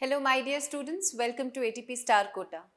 Hello my dear students, welcome to ATP star Kota.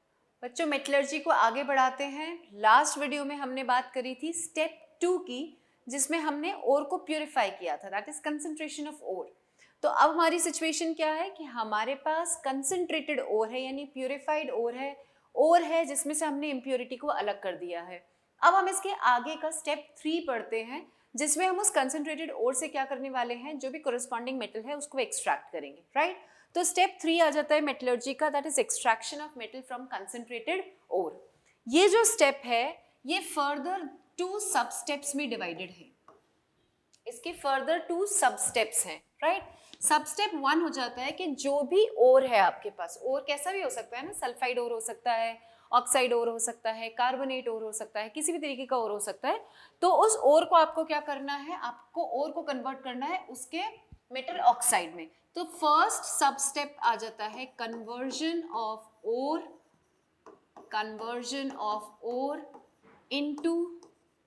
बच्चों, metallurgy को आगे बढ़ाते हैं। लास्ट वीडियो में हमने बात करी थी स्टेप 2 की, जिसमें हमने ओर को प्यूरिफाई किया था, that is concentration of ore. तो अब हमारी सिचुएशन क्या है कि हमारे पास कंसंट्रेटेड ओर है, यानी प्यूरिफाइड ओर है जिसमें से हमने इम्प्योरिटी को अलग कर दिया है। अब हम इसके आगे का स्टेप 3 पढ़ते हैं, जिसमें हम उस कंसंट्रेटेड ओर से क्या करने वाले हैं, जो भी कोरिस्पॉन्डिंग मेटल है उसको एक्सट्रैक्ट करेंगे, राइट। तो स्टेप 3 आ जाता है मेटलर्जी का, that is extraction of metal from concentrated ore. ये जो स्टेप है ये फर्दर 2 सब स्टेप्स में डिवाइडेड है। इसके फर्दर 2 सब स्टेप्स हैं, राइट। सब स्टेप 1 हो जाता है कि जो भी ओर है आपके पास, ओर कैसा भी हो सकता है ना, सल्फाइड ओर हो सकता है, ऑक्साइड ओर हो सकता है, कार्बोनेट ओर हो सकता है, किसी भी तरीके का ओर हो सकता है। तो उस ओर को आपको क्या करना है, आपको ओर को कन्वर्ट करना है उसके मेटल ऑक्साइड में। तो फर्स्ट सब स्टेप आ जाता है conversion of ore into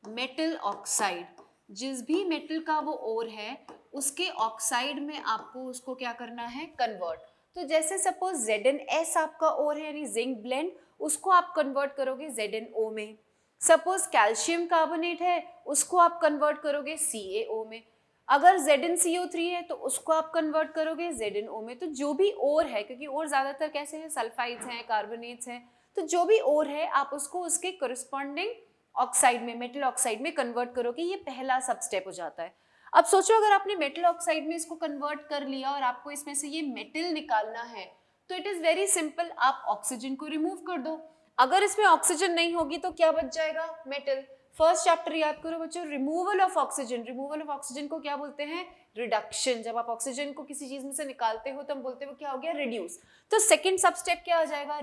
metal oxide. जिस भी मेटल का वो ओर है उसके ऑक्साइड में आपको उसको क्या करना है, कन्वर्ट। तो जैसे सपोज ZnS आपका ओर है, यानी जिंक ब्लेंड, उसको आप कन्वर्ट करोगे ZnO में। सपोज कैल्शियम कार्बोनेट है, उसको आप कन्वर्ट करोगे CaO में। अगर ZnCO3 है तो उसको आप कन्वर्ट करोगे ZnO में। तो जो भी ओर है, क्योंकि ओर ज्यादातर कैसे हैं, सल्फाइड्स हैं, कार्बोनेट्स हैं, तो जो भी ओर है आप उसको उसके कोरिस्पॉन्डिंग ऑक्साइड में, मेटल ऑक्साइड में कन्वर्ट करोगे। ये पहला सब स्टेप हो जाता है। अब सोचो अगर आपने मेटल ऑक्साइड में इसको कन्वर्ट कर लिया और आपको इसमें से ये मेटल निकालना है, तो इट इज वेरी सिंपल, आप ऑक्सीजन को रिमूव कर दो। अगर इसमें ऑक्सीजन नहीं होगी तो क्या बच जाएगा, मेटल। फर्स्ट चैप्टर याद करो बच्चों, removal of oxygen. Removal of oxygen को क्या बोलते हैं, रिडक्शन। जब आप ऑक्सीजन को किसी चीज में से निकालते हो तो हम बोलते हो क्या हो गया, रिड्यूस। तो सेकंड सब स्टेप क्या आ जाएगा,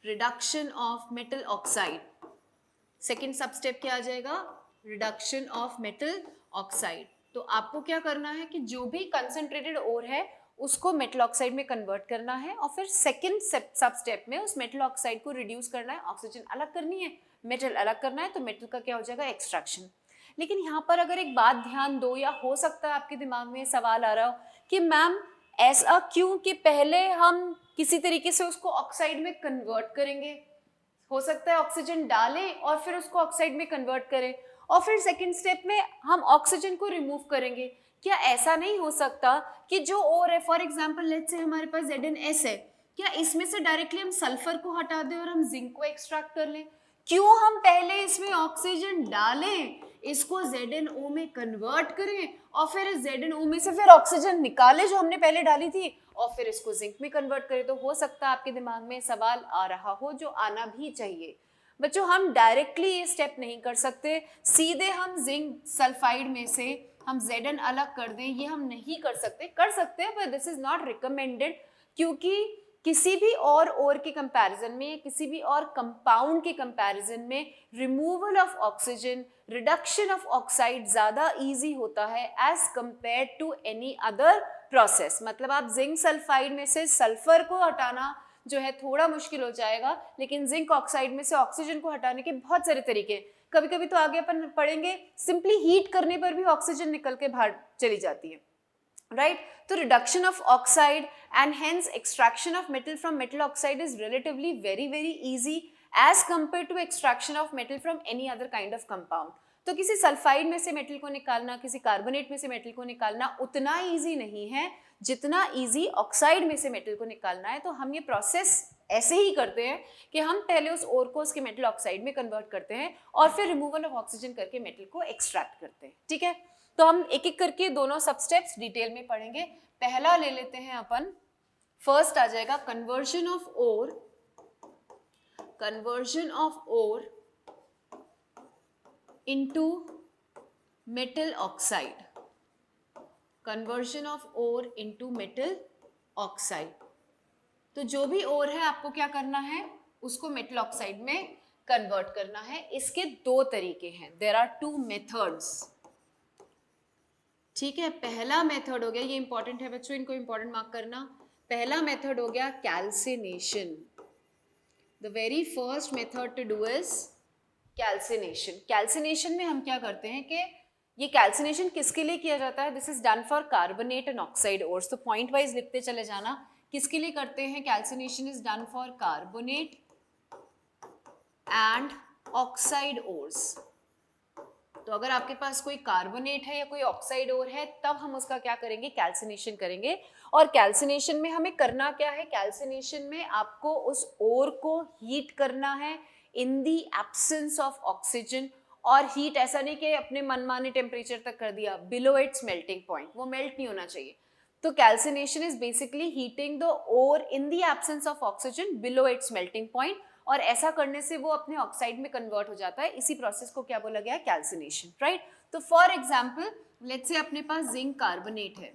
reduction of metal oxide. Second सब स्टेप क्या आ जाएगा, रिडक्शन ऑफ मेटल ऑक्साइड। तो आपको क्या करना है कि जो भी कंसंट्रेटेड ओर है उसको मेटल ऑक्साइड में कन्वर्ट करना है, और फिर सेकंड सब स्टेप में उस मेटल ऑक्साइड को रिड्यूस करना है, ऑक्सीजन अलग करनी है, मेटल अलग करना है, तो मेटल का क्या हो जाएगा, एक्सट्रैक्शन। लेकिन यहाँ पर अगर एक बात ध्यान दो, या हो सकता है आपके दिमाग में सवाल आ रहा हो कि मैम ऐसा क्यों कि पहले हम किसी तरीके से उसको ऑक्साइड में कन्वर्ट करेंगे, हो सकता है ऑक्सीजन डालें और फिर उसको ऑक्साइड में कन्वर्ट करें, और फिर सेकंड स्टेप में हम ऑक्सीजन को रिमूव करेंगे। क्या ऐसा नहीं हो सकता कि जो और है, फॉर एग्जांपल लेट्स से हमारे पास ZnS है, क्या इसमें से डायरेक्टली हम सल्फर को हटा दें और हम जिंक को एक्सट्रैक्ट कर लें? क्यों हम पहले इसमें ऑक्सीजन डालें, इसको ZnO में कन्वर्ट करें, और फिर ZnO में से फिर ऑक्सीजन निकालें जो हमने पहले डाली थी, और फिर इसको जिंक में कन्वर्ट करें? तो हो सकता है आपके दिमाग में सवाल आ रहा हो, जो आना भी चाहिए। बच्चों, हम डायरेक्टली ये स्टेप नहीं कर सकते, सीधे हम जिंक सल्फाइड में से हम Zn अलग कर दें, ये हम नहीं कर सकते। कर सकते हैं पर दिस इज नॉट रिकमेंडेड, क्योंकि किसी भी और के कंपैरिजन में, किसी भी और कंपाउंड के कंपैरिजन में removal of oxygen, reduction of oxide ज़्यादा इजी होता है as compare to any other process. मतलब आप जिंक सल्फाइड में से सल्फर को हटाना जो है थोड़ा मुश्किल हो जाएगा, लेकिन जिंक ऑक्साइड में से ऑक्सीजन को हटाने के बहुत सारे तरीके। कभी कभी तो आगे अपन पढ़ेंगे, सिंपली हीट करने पर भी ऑक्सीजन निकल के बाहर चली जाती है, राइट। तो reduction of oxide and hence extraction of metal from metal oxide is relatively very very easy as compare to extraction of metal from any other kind of compound. तो किसी सल्फाइड में से मेटल को निकालना, किसी carbonate में से metal को निकालना उतना इजी नहीं है जितना इजी ऑक्साइड में से मेटल को निकालना है। तो हम ये प्रोसेस ऐसे ही करते हैं कि हम पहले उस ओर को उसके मेटल ऑक्साइड में कन्वर्ट करते हैं और फिर रिमूवल ऑफ ऑक्सीजन करके मेटल को एक्सट्रैक्ट करते हैं, ठीक है। तो हम एक एक करके दोनों सब स्टेप्स डिटेल में पढ़ेंगे। पहला ले लेते हैं अपन, फर्स्ट आ जाएगा conversion of ore into metal oxide. Conversion of ore into metal oxide. तो जो भी ओर है आपको क्या करना है, उसको मेटल ऑक्साइड में कन्वर्ट करना है। इसके 2 तरीके हैं, देयर आर 2 मेथड्स, ठीक है। पहला मेथड हो गया, ये इंपॉर्टेंट है बच्चों, इनको इंपॉर्टेंट मार्क करना। पहला मेथड हो गया calcination. The very first method to do is calcination. Calcination में हम क्या करते हैं कि ये कैल्सिनेशन किसके लिए किया जाता है? This is done for carbonate and oxide ores. तो पॉइंट वाइज लिखते चले जाना, किसके लिए करते हैं? Calcination is done for carbonate and oxide ores. तो अगर आपके पास कोई कार्बोनेट है या कोई ऑक्साइड ओर है तब हम उसका क्या करेंगे? कैल्सिनेशन करेंगे। और कैल्सिनेशन में हमें करना क्या है? कैल्सिनेशन में आपको उस ओर को हीट करना है in the absence of oxygen. और हीट ऐसा नहीं कि अपने मनमाने टेम्परेचर तक कर दिया, बिलो इट्स मेल्टिंग पॉइंट, वो मेल्ट नहीं होना चाहिए। तो calcination is basically heating the ore in the absence of oxygen below its melting point, और ऐसा करने से वो अपने ऑक्साइड में कन्वर्ट हो जाता है। इसी प्रोसेस को क्या बोला गया है? Calcination, right. तो फॉर एग्जांपल लेट्स से अपने पास जिंक कार्बोनेट है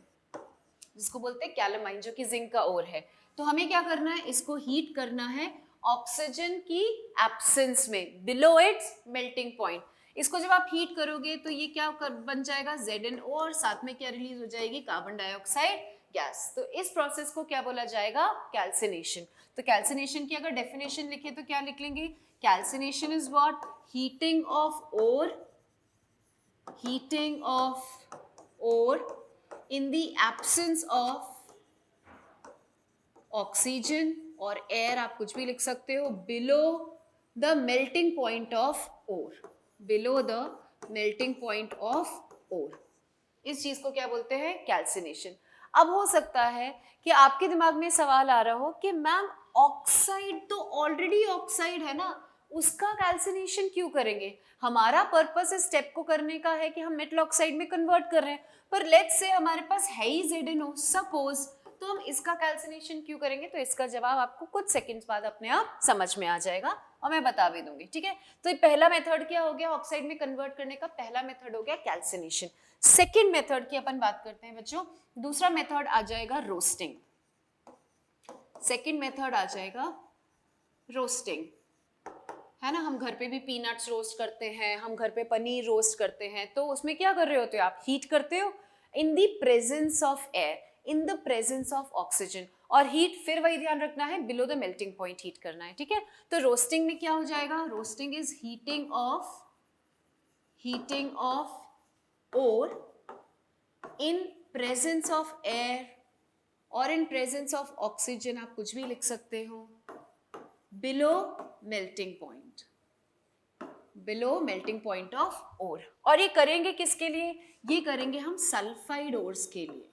जिसको बोलते हैं कैलामाइन, जो कि जिंक का ओर है। तो हमें क्या करना है? इसको हीट करना है ऑक्सीजन की एब्सेंस में बिलो इट्स मेल्टिंग पॉइंट। इसको जब आप हीट करोगे तो ये क्या बन जाएगा? ZnO, और साथ में क्या रिलीज हो जाएगी? Carbon dioxide gas. तो इस प्रोसेस को क्या बोला जाएगा? कैल्सिनेशन। तो कैल्सिनेशन की अगर डेफिनेशन लिखे तो क्या लिख लेंगे? Calcination is what? Heating of ore in the absence of oxygen और air, आप कुछ भी लिख सकते हो, below the melting point of ore, below the melting point of ore। इस चीज को क्या बोलते हैं? कैल्सिनेशन। अब हो सकता है कि आपके दिमाग में सवाल आ रहा हो कि मैम ऑक्साइड तो ऑलरेडी ऑक्साइड है ना, उसका कैल्सिनेशन क्यों करेंगे? हमारा पर्पस इस स्टेप को करने का है कि हम मेटल ऑक्साइड में कन्वर्ट कर रहे हैं, पर लेट्स से हमारे पास है ही ZnO सपोज, तो हम इसका कैल्सिनेशन क्यों करेंगे? तो इसका जवाब आपको कुछ सेकंड्स बाद अपने आप समझ में आ जाएगा और मैं बता भी दूंगी, ठीक है। तो ये पहला मेथड क्या हो गया? ऑक्साइड में कन्वर्ट करने का पहला मेथड हो गया कैल्सिनेशन। सेकेंड मेथड की अपन बात करते हैं बच्चों। दूसरा मेथड आ जाएगा रोस्टिंग। सेकेंड मेथड आ जाएगा रोस्टिंग, है ना। हम घर पे भी पीनट्स रोस्ट करते हैं, हम घर पे पनीर रोस्ट करते हैं, तो उसमें क्या कर रहे होते हो आप? हीट करते हो in the presence of air, in the presence of oxygen. और हीट फिर वही ध्यान रखना है, below the melting point heat करना है, ठीक है। तो रोस्टिंग में क्या हो जाएगा? Roasting is heating of ore in presence of air और इन प्रेजेंस ऑफ ऑक्सीजन, आप कुछ भी लिख सकते हो, below melting point of ore. और ये करेंगे किसके लिए? ये करेंगे हम सल्फाइड ओर्स के लिए।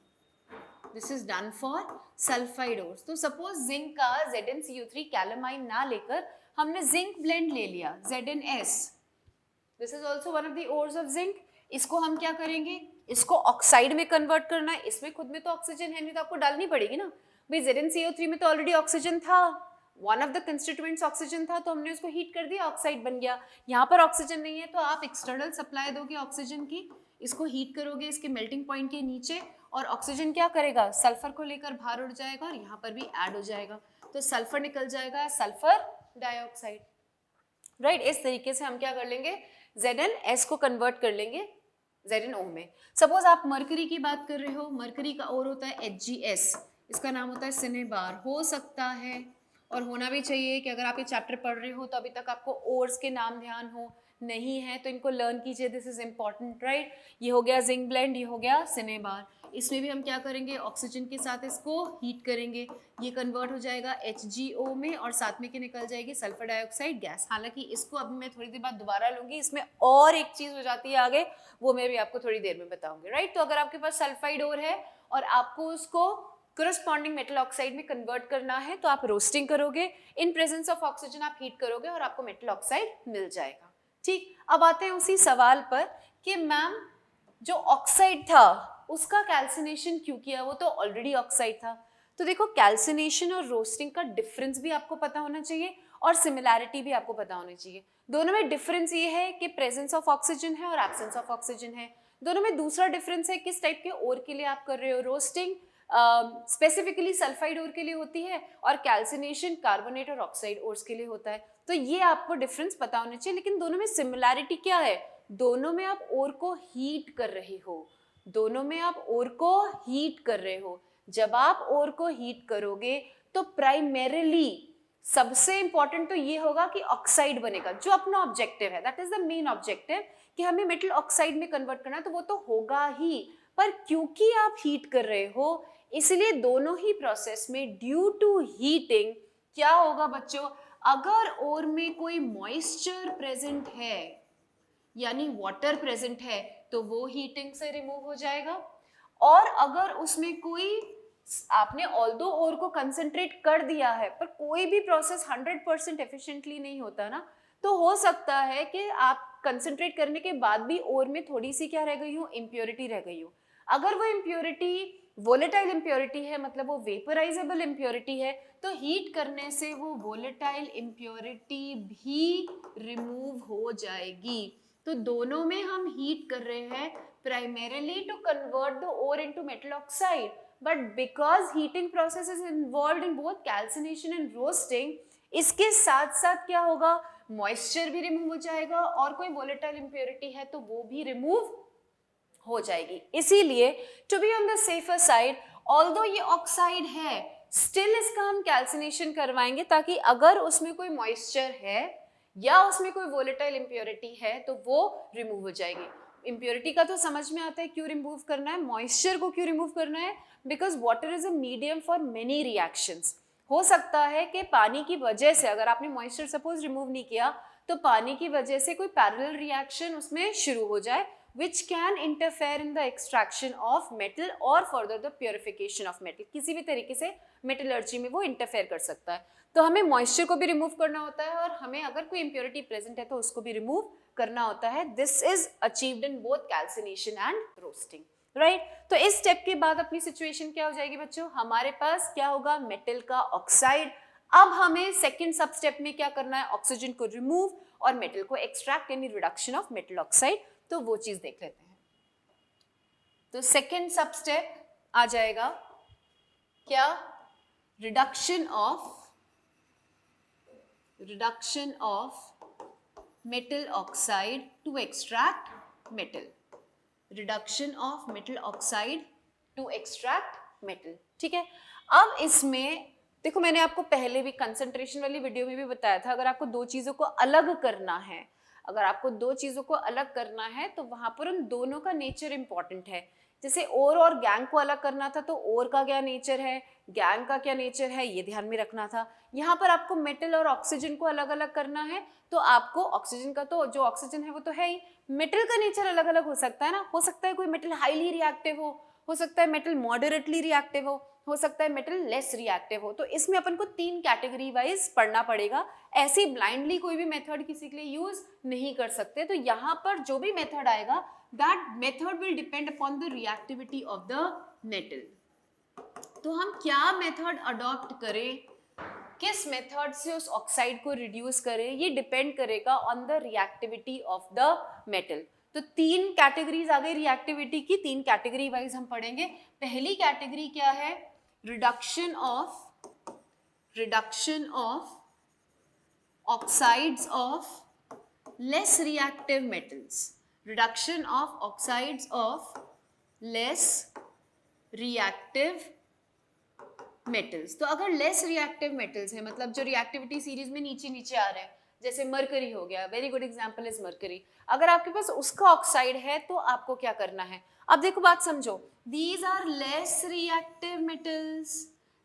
This is done for sulphide ores. तो सपोज जिंक का ZnCO3 कैलामाइन ना लेकर हमने जिंक ब्लेंड ले लिया ZnS, this is also one of the ores of zinc. इसको हम क्या करेंगे? इसको ऑक्साइड में कन्वर्ट करना है। इसमें खुद में तो ऑक्सीजन है नहीं, तो आपको डालनी पड़ेगी ना भाई। ZnCO3 में तो ऑलरेडी ऑक्सीजन था, one of the constituents oxygen था, तो हमने उसको हीट कर दिया, ऑक्साइड बन गया। यहाँ पर ऑक्सीजन नहीं है तो आप एक्सटर्नल सप्लाई दोगे ऑक्सीजन की, इसको हीट करोगे इसके मेल्टिंग पॉइंट के नीचे, और ऑक्सीजन क्या करेगा? सल्फर को लेकर बाहर उड़ जाएगा और यहाँ पर भी ऐड हो जाएगा, तो सल्फर निकल जाएगा सल्फर डाइऑक्साइड, राइट। इस तरीके से हम क्या कर लेंगे? ZnS को कन्वर्ट कर लेंगे ZnO में। सपोज आप मरकरी की बात कर रहे हो, मरकरी का और होता है HgS, इसका नाम होता है सिनेबार। हो सकता है और होना भी चाहिए कि अगर आप ये चैप्टर पढ़ रहे हो तो अभी तक आपको ओर्स के नाम ध्यान हो, नहीं है तो इनको लर्न कीजिए, दिस इज इम्पॉर्टेंट, राइट। ये हो गया जिंक ब्लेंड, ये हो गया सिनेबार। इसमें भी हम क्या करेंगे? ऑक्सीजन के साथ इसको हीट करेंगे, ये कन्वर्ट हो जाएगा HgO में, और साथ में क्या निकल जाएगी? Sulphur dioxide gas. हालांकि इसको अभी मैं थोड़ी देर बाद दोबारा लूंगी, इसमें और एक चीज हो जाती है आगे, वो मैं भी आपको थोड़ी देर में बताऊंगी, राइट। तो अगर आपके पास सल्फाइड ओर है और आपको उसको कोरस्पॉन्डिंग मेटल ऑक्साइड में कन्वर्ट करना है, तो आप रोस्टिंग करोगे, इन प्रेजेंस ऑफ ऑक्सीजन आप हीट करोगे और आपको मेटल ऑक्साइड मिल जाएगा, ठीक। अब आते हैं उसी सवाल पर कि मैम जो ऑक्साइड था उसका कैल्सिनेशन क्यों किया? वो तो ऑलरेडी ऑक्साइड था। तो देखो, कैल्सिनेशन और रोस्टिंग का डिफरेंस भी आपको पता होना चाहिए और सिमिलैरिटी भी आपको पता होनी चाहिए। दोनों में डिफरेंस ये है कि प्रेजेंस ऑफ ऑक्सीजन है और एब्सेंस ऑफ ऑक्सीजन है। दोनों में दूसरा डिफरेंस है किस टाइप के ओर के लिए आप कर रहे हो। रोस्टिंग स्पेसिफिकली सल्फाइड ओर के लिए होती है और कैल्सिनेशन कार्बोनेट और ऑक्साइड ओर्स के लिए होता है। तो ये आपको डिफरेंस पता होना चाहिए। लेकिन दोनों में सिमिलैरिटी क्या है? दोनों में आप ओर को हीट कर रहे हो, दोनों में आप ओर को हीट कर रहे हो। जब आप ओर को हीट करोगे तो प्राइमरीली सबसे इंपॉर्टेंट तो ये होगा कि ऑक्साइड बनेगा, जो अपना ऑब्जेक्टिव है, that is the main objective, कि हमें मेटल ऑक्साइड में कन्वर्ट करना है, तो वो तो होगा ही, पर क्योंकि आप हीट कर रहे हो इसलिए दोनों ही प्रोसेस में ड्यू टू हीटिंग क्या होगा बच्चों, अगर ओर में कोई मॉइस्चर प्रेजेंट है यानी वाटर प्रेजेंट है तो वो हीटिंग से रिमूव हो जाएगा, और अगर उसमें कोई आपने ऑल्दो ओर को कंसंट्रेट कर दिया है पर कोई भी प्रोसेस 100% एफिशिएंटली नहीं होता ना, तो हो सकता है कि आप कंसंट्रेट करने के बाद भी ओर में थोड़ी सी क्या रह गई हो, इम्प्योरिटी रह गई हो। अगर वो इम्प्योरिटी वोलेटाइल इम्प्योरिटी है, मतलब वो वेपराइजेबल इम्प्योरिटी है, तो हीट करने से वो वोलेटाइल इम्प्योरिटी भी रिमूव हो जाएगी। तो दोनों में हम हीट कर रहे हैं primarily to convert the ore into metal oxide, but because heating process is involved in both calcination and roasting, इसके साथ साथ क्या होगा, मॉइस्चर भी रिमूव हो जाएगा और कोई वोलेटाइल इम्प्योरिटी है तो वो भी रिमूव हो जाएगी। इसीलिए to be on the safer side, although ये ऑक्साइड है स्टिल इसका हम कैल्सिनेशन करवाएंगे ताकि अगर उसमें कोई मॉइस्चर है या उसमें कोई वोलेटाइल इम्प्योरिटी है तो वो रिमूव हो जाएगी। इम्प्योरिटी का तो समझ में आता है क्यों रिमूव करना है, मॉइस्चर को क्यों रिमूव करना है, because water is a medium for many reactions. हो सकता है कि पानी की वजह से अगर आपने मॉइस्चर सपोज रिमूव नहीं किया तो पानी की वजह से कोई पैरेलल रिएक्शन उसमें शुरू हो जाए which can interfere in the extraction of metal or further the purification of metal। किसी भी तरीके से मेटलर्जी में वो इंटरफेयर कर सकता है। तो हमें मॉइस्चर को भी रिमूव करना होता है और हमें अगर कोई इम्प्योरिटी प्रेजेंट है तो उसको भी रिमूव करना होता है। This is achieved in both calcination and roasting, right. तो इस स्टेप के बाद अपनी सिचुएशन क्या हो जाएगी बच्चों, हमारे पास क्या होगा, मेटल का ऑक्साइड। अब हमें सेकेंड सब स्टेप में क्या करना है, ऑक्सीजन को रिमूव और मेटल को एक्सट्रैक्ट यानी रिडक्शन ऑफ मेटल ऑक्साइड। तो वो चीज देख लेते हैं। तो सेकेंड सब स्टेप आ जाएगा क्या, reduction of metal oxide to extract metal, reduction of metal oxide to extract metal. ठीक है, अब इसमें देखो मैंने आपको पहले भी कंसंट्रेशन वाली वीडियो में भी बताया था, अगर आपको दो चीजों को अलग करना है, अगर आपको दो चीजों को अलग करना है तो वहां पर उन दोनों का नेचर इंपॉर्टेंट है। जैसे ओर और गैंग को अलग करना था तो ओर का क्या नेचर है, गैंग का क्या नेचर है, ये ध्यान में रखना था। यहाँ पर आपको मेटल और ऑक्सीजन को अलग अलग करना है तो आपको ऑक्सीजन का तो जो ऑक्सीजन है वो तो है ही, मेटल का नेचर अलग अलग हो सकता है ना। हो सकता है कोई मेटल हाईली रिएक्टिव हो सकता है मेटल मॉडरेटली रिएक्टिव हो सकता है मेटल लेस रिएक्टिव हो। तो इसमें अपन को तीन कैटेगरी वाइज पढ़ना पड़ेगा, ऐसे ब्लाइंडली कोई भी मेथड किसी के लिए यूज नहीं कर सकते। तो यहाँ पर जो भी मेथड आएगा that method will depend upon the reactivity of the metal। तो हम क्या मेथड अडॉप्ट करें, किस मेथड से उस ऑक्साइड को रिड्यूस करें, ये डिपेंड करेगा on the reactivity of the metal. तो तीन कैटेगरीज आ गई रिएक्टिविटी की, तीन कैटेगरी वाइज हम पढ़ेंगे। पहली कैटेगरी क्या है, reduction of oxides of less reactive metals, reduction of oxides of less reactive metals। तो अगर less reactive metals है मतलब जो reactivity सीरीज में नीचे नीचे आ रहे हैं, जैसे मरकरी हो गया, very good example is mercury. अगर आपके पास उसका ऑक्साइड है तो आपको क्या करना है, अब देखो बात समझो, these are less reactive metals,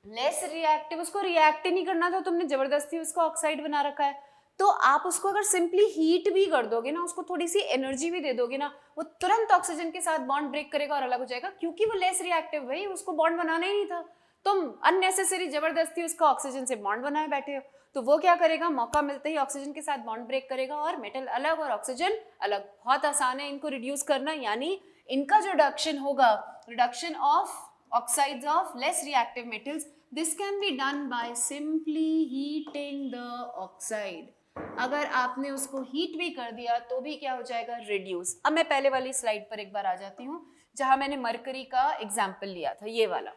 less reactive, उसको रिएक्ट ही नहीं करना था, तुमने जबरदस्ती उसका ऑक्साइड बना रखा है। तो आप उसको अगर सिंपली हीट भी कर दोगे ना, उसको थोड़ी सी एनर्जी भी दे दोगे ना, वो तुरंत ऑक्सीजन के साथ बॉन्ड ब्रेक करेगा और अलग हो जाएगा, क्योंकि वो लेस रिएक्टिव, भाई उसको बॉन्ड बनाना ही नहीं था, तुम अननेसेसरी जबरदस्ती उसका ऑक्सीजन से बॉन्ड बनाए बैठे हो। तो वो क्या करेगा, मौका मिलते ही ऑक्सीजन के साथ बॉन्ड ब्रेक करेगा और मेटल अलग और ऑक्सीजन अलग। बहुत आसान है इनको रिड्यूस करना, यानी इनका जो रिडक्शन होगा, reduction of oxides of less reactive metals, this can be done by simply heating the oxide. अगर आपने उसको हीट भी कर दिया तो भी क्या हो जाएगा, रिड्यूस। अब मैं पहले वाली स्लाइड पर एक बार आ जाती हूँ जहां मैंने मरकरी का एग्जाम्पल लिया था, ये वाला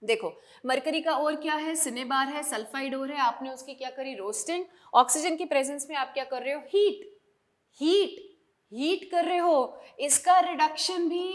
देखो। मरकरी का ओर क्या है, सिनेबार है, सल्फाइड ओर है, आपने उसकी क्या करी, रोस्टिंग। ऑक्सीजन की प्रेजेंस में आप क्या कर रहे हो, हीट कर रहे हो। इसका रिडक्शन भी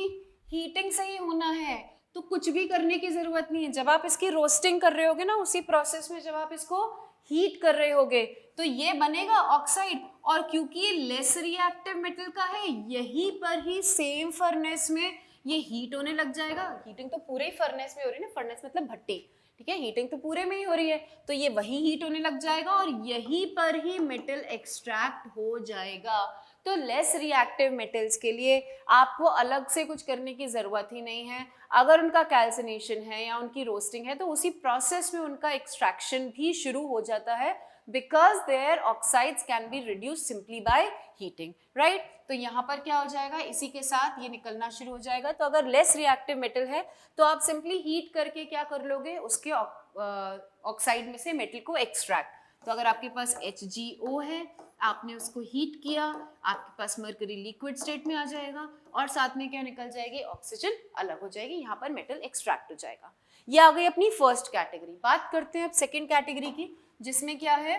हीटिंग से ही होना है, तो कुछ भी करने की जरूरत नहीं है। जब आप इसकी रोस्टिंग कर रहे होगे ना, उसी प्रोसेस में जब आप इसको हीट कर रहे होगे तो ये बनेगा ऑक्साइड, और क्योंकि ये लेस रिएक्टिव मेटल का है, यहीं पर ही सेम फर्नेस में ये हीट होने लग जाएगा। हीटिंग तो पूरे ही फर्नेस में हो रही है ना, फर्नेस मतलब भट्टी, ठीक है, हीटिंग तो पूरे में ही हो रही है, तो ये वही हीट होने लग जाएगा और यहीं पर ही मेटल एक्सट्रैक्ट हो जाएगा। तो लेस रिएक्टिव मेटल्स के लिए आपको अलग से कुछ करने की ज़रूरत ही नहीं है। अगर उनका कैल्सिनेशन है या उनकी रोस्टिंग है तो उसी प्रोसेस में उनका एक्सट्रैक्शन भी शुरू हो जाता है, because their oxides can be reduce simply by heating, right. तो यहाँ पर क्या हो जाएगा, इसी के साथ ये निकलना शुरू हो जाएगा। तो अगर लेस रिएक्टिव मेटल है तो आप सिंपली हीट करके क्या कर लोगे, उसके ऑक्साइड में से मेटल को एक्सट्रैक्ट। तो अगर आपके पास HgO है, आपने उसको हीट किया, आपके पास मरकरी लिक्विड स्टेट में आ जाएगा और साथ में क्या निकल जाएगी, ऑक्सीजन अलग हो जाएगी, यहाँ पर मेटल एक्सट्रैक्ट हो जाएगा। ये आ गई अपनी फर्स्ट कैटेगरी। बात करते हैं अब सेकेंड कैटेगरी की, जिसमें क्या है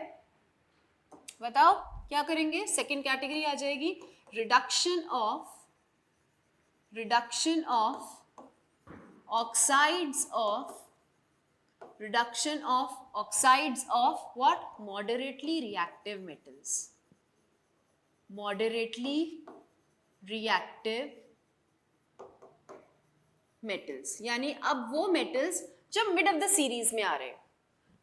बताओ, क्या करेंगे। सेकेंड कैटेगरी आ जाएगी reduction of oxides of what, moderately reactive metals, moderately reactive metals, यानी अब वो मेटल्स जो मिड ऑफ द सीरीज में आ रहे हैं,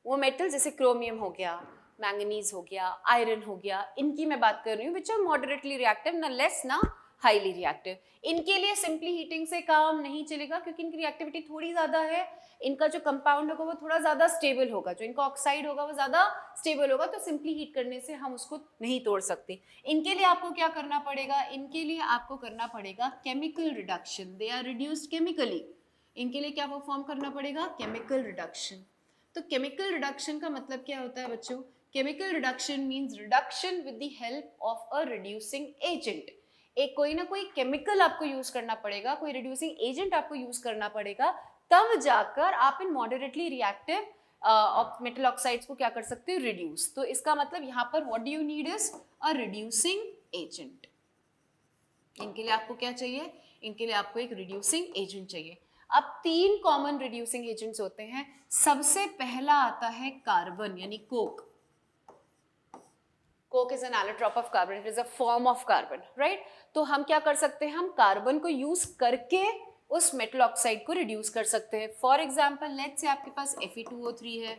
वो मेटल्स जैसे क्रोमियम हो गया, मैंगनीज हो गया, आयरन हो गया, इनकी मैं बात कर रही हूँ, विच आर मॉडरेटली रिएक्टिव, ना लेस ना हाईली रिएक्टिव। इनके लिए सिंपली हीटिंग से काम नहीं चलेगा क्योंकि इनकी रिएक्टिविटी थोड़ी ज़्यादा है, इनका जो कंपाउंड होगा वो थोड़ा ज़्यादा स्टेबल होगा, जो इनका ऑक्साइड होगा वो ज़्यादा स्टेबल होगा, तो सिंपली हीट करने से हम उसको नहीं तोड़ सकते। इनके लिए आपको क्या करना पड़ेगा, इनके लिए आपको करना पड़ेगा chemical reduction, they are reduced chemically. इनके लिए क्या परफॉर्म करना पड़ेगा, केमिकल रिडक्शन। तो केमिकल रिडक्शन का मतलब क्या होता है बच्चों, chemical reduction means reduction with the help of a reducing agent. एक कोई ना कोई केमिकल आपको यूज करना पड़ेगा, कोई रिड्यूसिंग एजेंट आपको यूज करना पड़ेगा, तब जाकर आप इन मॉडरेटली रिएक्टिव मेटल ऑक्साइड्स को क्या कर सकते हो, रिड्यूस। तो इसका मतलब यहाँ पर what do you need is a reducing agent. इनके लिए आपको क्या चाहिए, इनके लिए आपको एक रिड्यूसिंग एजेंट चाहिए। अब 3 कॉमन रिड्यूसिंग एजेंट्स होते हैं। सबसे पहला आता है कार्बन यानी Coke. Coke is an allotrope of carbon, it is a form of carbon, right. तो हम क्या कर सकते हैं, हम कार्बन को यूज करके उस मेटल ऑक्साइड को रिड्यूस कर सकते हैं। फॉर एग्जाम्पल लेट्स से आपके पास Fe2O3 है,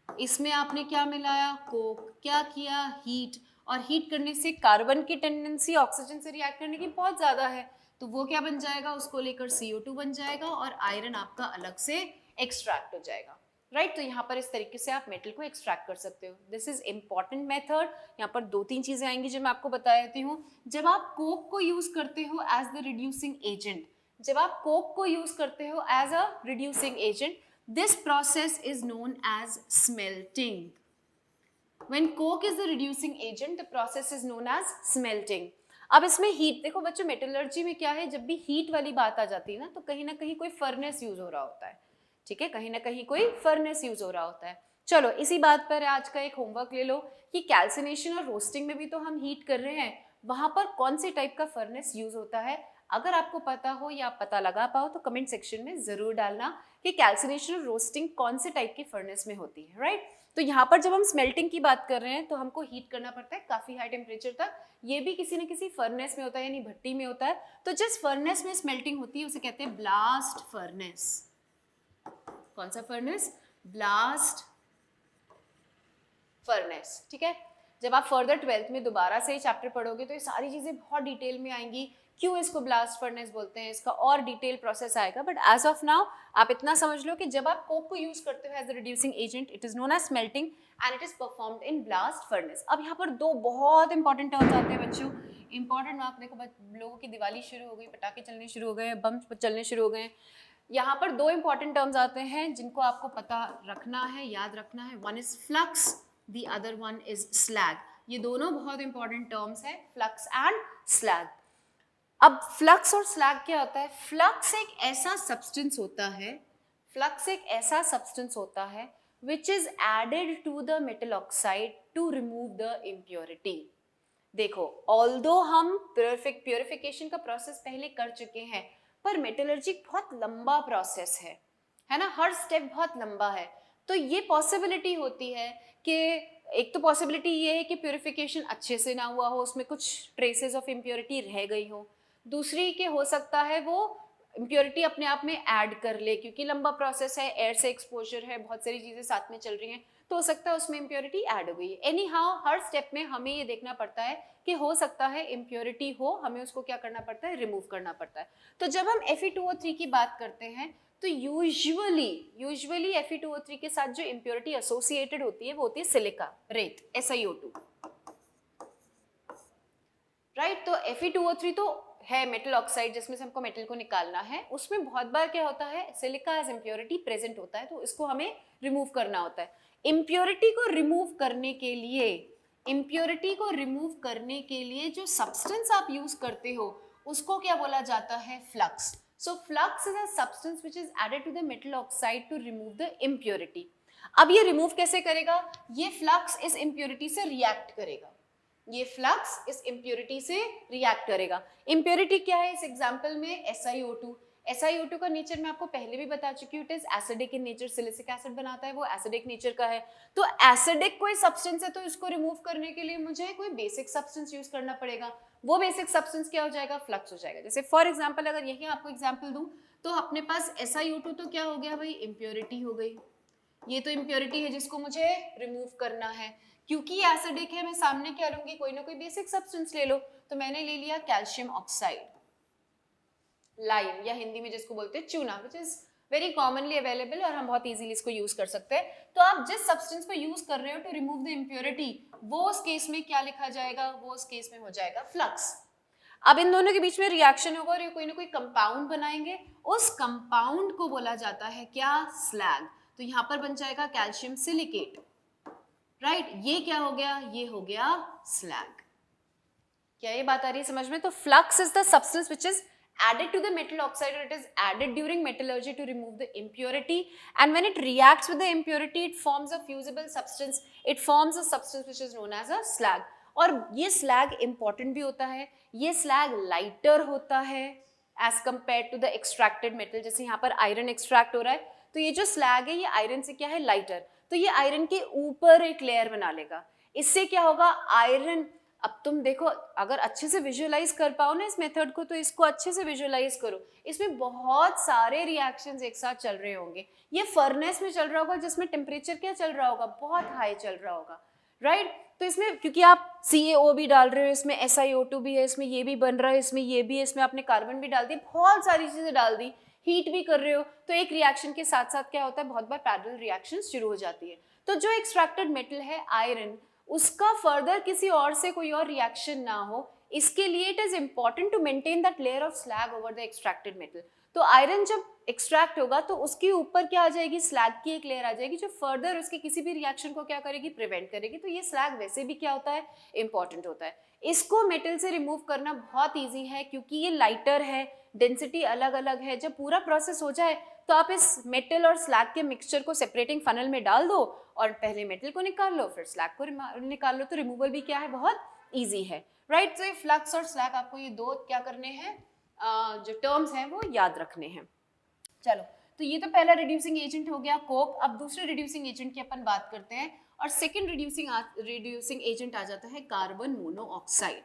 इसमें आपने क्या मिलाया, कोक, क्या किया, हीट, और हीट करने से कार्बन की टेंडेंसी ऑक्सीजन से रिएक्ट करने की बहुत ज्यादा है, तो वो क्या बन जाएगा, उसको लेकर CO2 बन जाएगा और आयरन आपका अलग से एक्सट्रैक्ट हो जाएगा, राइट। तो यहाँ पर इस तरीके से आप मेटल को एक्सट्रैक्ट कर सकते हो। This is important method. यहाँ पर 2-3 चीजें आएंगी जो मैं आपको बता देती हूँ। जब आप कोक को यूज करते हो एज द रिड्यूसिंग एजेंट, जब आप कोक को यूज करते हो as a reducing agent, this process is known as smelting. When coke is the reducing agent, the process is known as smelting. अब इसमें हीट देखो बच्चों, मेटलर्जी में क्या है, जब भी हीट वाली बात आ जाती है ना, तो कहीं ना कहीं कोई फर्नेस यूज हो रहा होता है, ठीक है, कहीं ना कहीं कोई फर्नेस यूज हो रहा होता है। चलो इसी बात पर आज का एक होमवर्क ले लो कि कैल्सिनेशन और रोस्टिंग में भी तो हम हीट कर रहे हैं, वहां पर कौन सी टाइप का फर्नेस यूज होता है। अगर आपको पता हो या आप पता लगा पाओ तो कमेंट सेक्शन में जरूर डालना कि कैल्सिनेशन और रोस्टिंग कौन से टाइप की फर्नेस में होती है, राइट। तो यहाँ पर जब हम स्मेल्टिंग की बात कर रहे हैं तो हमको हीट करना पड़ता है काफी हाई टेम्परेचर तक, ये भी किसी न किसी फर्नेस में होता है यानी भट्टी में होता है। तो जिस फर्नेस में स्मेल्टिंग होती है उसे कहते हैं ब्लास्ट फर्नेस। कौन सा फर्नेस, ब्लास्ट फर्नेस, ठीक है। जब आप फर्दर 12th में दोबारा से चैप्टर पढ़ोगे तो ये सारी चीजें बहुत डिटेल में आएंगी, क्यों इसको ब्लास्ट फर्नेस बोलते हैं, इसका और डिटेल प्रोसेस आएगा। बट एज ऑफ नाउ आप इतना समझ लो कि जब आप कोक को यूज करते हो as a reducing agent, it is known as smelting and it is performed in blast furnace. अब यहाँ पर 2 बहुत इंपॉर्टेंट टर्म्स आते हैं बच्चों, इंपॉर्टेंट। आप देखो लोगों की दिवाली शुरू हो गई, पटाखे चलने शुरू हो गए, बम चलने शुरू हो गए। यहाँ पर 2 इंपॉर्टेंट टर्म्स आते हैं जिनको आपको पता रखना है, याद रखना है। One is flux, the other one is slag. ये दोनों बहुत इंपॉर्टेंट टर्म्स हैं, फ्लक्स एंड स्लैग। अब फ्लक्स और स्लैग क्या होता है, फ्लक्स एक ऐसा सब्सटेंस होता है, फ्लक्स एक ऐसा सब्सटेंस होता है which is added to the metal oxide to remove the impurity। देखो ऑल्दो हम प्योरिफिकेशन का प्रोसेस पहले कर चुके हैं, पर मेटलर्जी बहुत लंबा प्रोसेस है ना, हर स्टेप बहुत लंबा है। तो ये पॉसिबिलिटी होती है कि एक तो पॉसिबिलिटी ये है कि प्योरिफिकेशन अच्छे से ना हुआ हो, उसमें कुछ ट्रेसेस ऑफ इम्प्योरिटी रह गई हो। दूसरी कि हो सकता है वो इम्प्योरिटी अपने आप में ऐड कर ले, क्योंकि लंबा प्रोसेस है, एयर से एक्सपोजर है, बहुत सारी चीज़ें साथ में चल रही हैं, तो हो सकता है उसमें इम्प्योरिटी ऐड हो गई है। एनी हाउ हर स्टेप में हमें ये देखना पड़ता है कि हो सकता है इम्प्योरिटी हो, हमें उसको क्या करना पड़ता है, रिमूव करना पड़ता है। तो जब हम Fe2O3 की बात करते हैं तो यूजुअली Fe2O3 के साथ जो इम्प्योरिटी एसोसिएटेड होती है वो होती है सिलिका, रेत, SiO2, राइट। तो Fe2O3 तो है मेटल ऑक्साइड जिसमें से हमको मेटल को निकालना है, उसमें बहुत बार क्या होता है, सिलिका एज इम्प्योरिटी प्रेजेंट होता है, तो इसको हमें रिमूव करना होता है। इम्प्योरिटी को रिमूव करने के लिए जो सब्सटेंस आप यूज करते हो उसको क्या बोला जाता है, flux. So flux is a substance which is added to the metal oxide to remove the impurity. अब ये रिमूव कैसे करेगा, ये फ्लक्स इस इम्प्योरिटी से रिएक्ट करेगा, ये फ्लक्स इस इम्प्योरिटी से रिएक्ट करेगा। इम्प्योरिटी क्या है इस एग्जांपल में, SiO2। SiO2 का नेचर मैं आपको पहले भी बता चुकी हूँ, it is acidic in nature, silicic acid बनाता है वो एसिडिक नेचर का है। तो एसिडिक कोई सब्सटेंस है तो इसको रिमूव करने के लिए मुझे कोई बेसिक सब्सटेंस यूज करना पड़ेगा, वो बेसिक सब्सटेंस क्या हो जाएगा, फ्लक्स हो जाएगा। जैसे फॉर एग्जांपल अगर यही आपको एग्जांपल दूं तो अपने पास SiO2 तो क्या हो गया भाई, इम्प्योरिटी हो गई, ये तो इम्प्योरिटी है जिसको मुझे रिमूव करना है। क्योंकि एसिडिक है मैं सामने क्या लूंगी, कोई ना कोई बेसिक सब्सटेंस ले लो, तो मैंने ले लिया कैल्शियम ऑक्साइड, लाइम, या हिंदी में जिसको बोलते हैं चूना, which is very commonly available और हम बहुत इजीली इसको यूज कर सकते हैं। तो आप जिस सब्सटेंस को यूज कर रहे हो टू रिमूव द इम्प्योरिटी, वो उस केस में क्या लिखा जाएगा, वो उस केस में हो जाएगा फ्लक्स। अब इन दोनों के बीच में रिएक्शन होगा और ये कोई ना कोई कंपाउंड बनाएंगे, उस कंपाउंड को बोला जाता है क्या, स्लैग। तो यहाँ पर बन जाएगा कैल्शियम सिलिकेट, राइट, ये क्या हो गया, ये हो गया स्लैग। क्या ये बात आ रही है समझ में? तो flux is the substance which is added to the metal oxide, or it is added during metallurgy to remove the impurity, and when it reacts with the impurity it forms a fusible substance, it forms a substance which is known as a slag। और ये slag important भी होता है, ये slag lighter होता है as compared to the extracted metal। जैसे यहाँ पर आयरन एक्सट्रैक्ट हो रहा है तो ये जो slag है ये आयरन से क्या है, लाइटर, तो ये आयरन के ऊपर एक लेयर बना लेगा। इससे क्या होगा, आयरन, अब तुम देखो अगर अच्छे से विजुअलाइज कर पाओ ना इस मेथड को, तो इसको अच्छे से विजुअलाइज करो, इसमें बहुत सारे रिएक्शंस एक साथ चल रहे होंगे। ये फर्नेस में चल रहा होगा जिसमें टेम्परेचर क्या चल रहा होगा, बहुत हाई चल रहा होगा, राइट। तो इसमें क्योंकि आप CaO भी डाल रहे हो, इसमें SiO2 भी है, इसमें ये भी बन रहा है, इसमें ये भी है, इसमें आपने कार्बन भी डाल दी, बहुत सारी चीजें डाल दी, हीट भी कर रहे हो, तो एक रिएक्शन के साथ साथ क्या होता है, बहुत बार पैरेलल रिएक्शन शुरू हो जाती है। तो जो एक्सट्रैक्टेड मेटल है आयरन, उसका फर्दर किसी और से कोई और रिएक्शन ना हो, इसके लिए it is important to maintain that layer of slag over the extracted metal. तो आयरन जब एक्सट्रैक्ट होगा तो उसके ऊपर क्या आ जाएगी, स्लैग की एक लेयर आ जाएगी जो फर्दर उसके किसी भी रिएक्शन को क्या करेगी, प्रिवेंट करेगी। तो ये स्लैग वैसे भी क्या होता है, इंपॉर्टेंट होता है। इसको मेटल से रिमूव करना बहुत ईजी है क्योंकि ये लाइटर है, डेंसिटी अलग अलग है। जब पूरा प्रोसेस हो जाए तो आप इस मेटल और स्लैग के मिक्सचर को सेपरेटिंग फनल में डाल दो और पहले मेटल को निकाल लो, फिर स्लैग को निकाल लो, तो रिमूवल भी क्या है, बहुत ईजी है, राइट। तो ये फ्लक्स और स्लैग आपको ये दो क्या करने हैं, जो टर्म्स हैं वो याद रखने हैं। चलो, तो ये तो पहला रिड्यूसिंग एजेंट हो गया कोक। अब दूसरे रिड्यूसिंग एजेंट की अपन बात करते हैं और सेकेंड रिड्यूसिंग एजेंट आ जाता है carbon monoxide,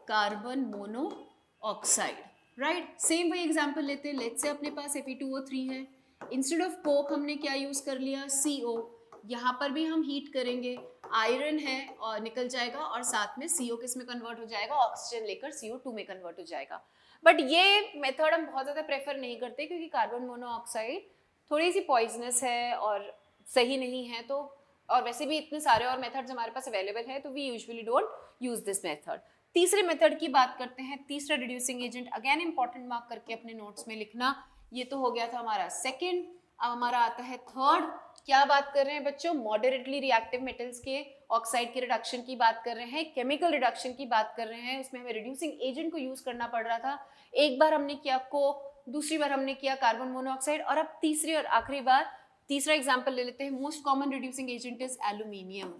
carbon monoxide, right. Same वही एग्जांपल लेते हैं, लेट्स से अपने पास Fe2O3 है, इंस्टेड ऑफ कोक हमने क्या यूज कर लिया, CO। यहाँ पर भी हम हीट करेंगे, आयरन है और निकल जाएगा और साथ में CO किस में कन्वर्ट हो जाएगा, ऑक्सीजन लेकर CO2 में कन्वर्ट हो जाएगा। बट ये मेथड हम बहुत ज़्यादा प्रेफर नहीं करते क्योंकि कार्बन मोनोऑक्साइड थोड़ी सी पॉइजनस है और सही नहीं है, तो और वैसे भी इतने सारे और मेथड्स हमारे पास अवेलेबल है, तो we usually don't use this method. तीसरे मेथड की बात करते हैं, तीसरा reducing agent, again important mark करके अपने नोट्स में लिखना। ये तो हो गया था हमारा सेकेंड, अब हमारा आता है थर्ड। क्या बात कर रहे हैं बच्चों, मॉडरेटली रिएक्टिव मेटल्स के ऑक्साइड के रिडक्शन की बात कर रहे हैं, केमिकल रिडक्शन की बात कर रहे हैं। उसमें हमें रिड्यूसिंग एजेंट को यूज करना पड़ रहा था। एक बार हमने किया कोक, दूसरी बार हमने किया कार्बन मोनोऑक्साइड, और अब तीसरी और आखिरी बार तीसरा एग्जाम्पल ले लेते हैं। Most common reducing agent is aluminium.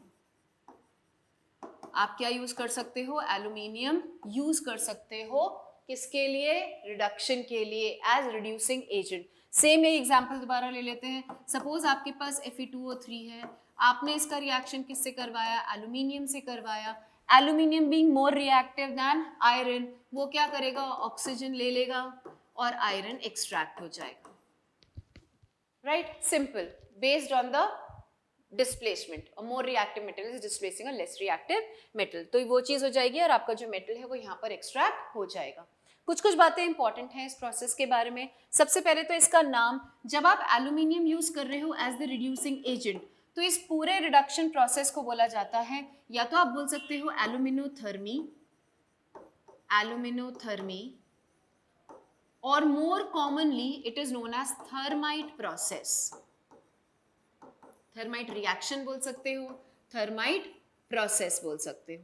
आप क्या यूज कर सकते हो, एल्यूमिनियम यूज कर सकते हो, किसके लिए, रिडक्शन के लिए, एज रिड्यूसिंग एजेंट। सेम ये एग्जाम्पल दोबारा ले लेते हैं। सपोज आपके पास Fe2O3 है, आपने इसका रिएक्शन किससे करवाया, एल्यूमिनियम से करवाया। Aluminium being more reactive than iron, वो क्या करेगा, ऑक्सीजन ले लेगा और आयरन एक्सट्रैक्ट हो जाएगा, right, simple, based on the displacement, a more reactive metal is displacing a less reactive metal, तो वो चीज हो जाएगी और आपका जो मेटल है वो यहाँ पर एक्सट्रैक्ट हो जाएगा। कुछ कुछ बातें इंपॉर्टेंट हैं इस प्रोसेस के बारे में। सबसे पहले तो इसका नाम, जब आप एल्यूमिनियम यूज कर रहे हो एज द रिड्यूसिंग एजेंट, तो इस पूरे रिडक्शन प्रोसेस को बोला जाता है, या तो आप बोल सकते हो एल्यूमिनोथर्मी, एल्यूमिनोथर्मी, और more commonly it is known as thermite process. Thermite reaction बोल सकते हो, थर्माइट प्रोसेस बोल सकते हो।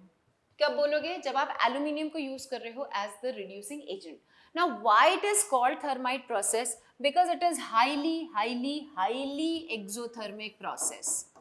कब बोलोगे, जब आप एल्यूमिनियम को यूज कर रहे हो as the reducing agent. Now why it is called thermite process, because it is highly highly highly exothermic process.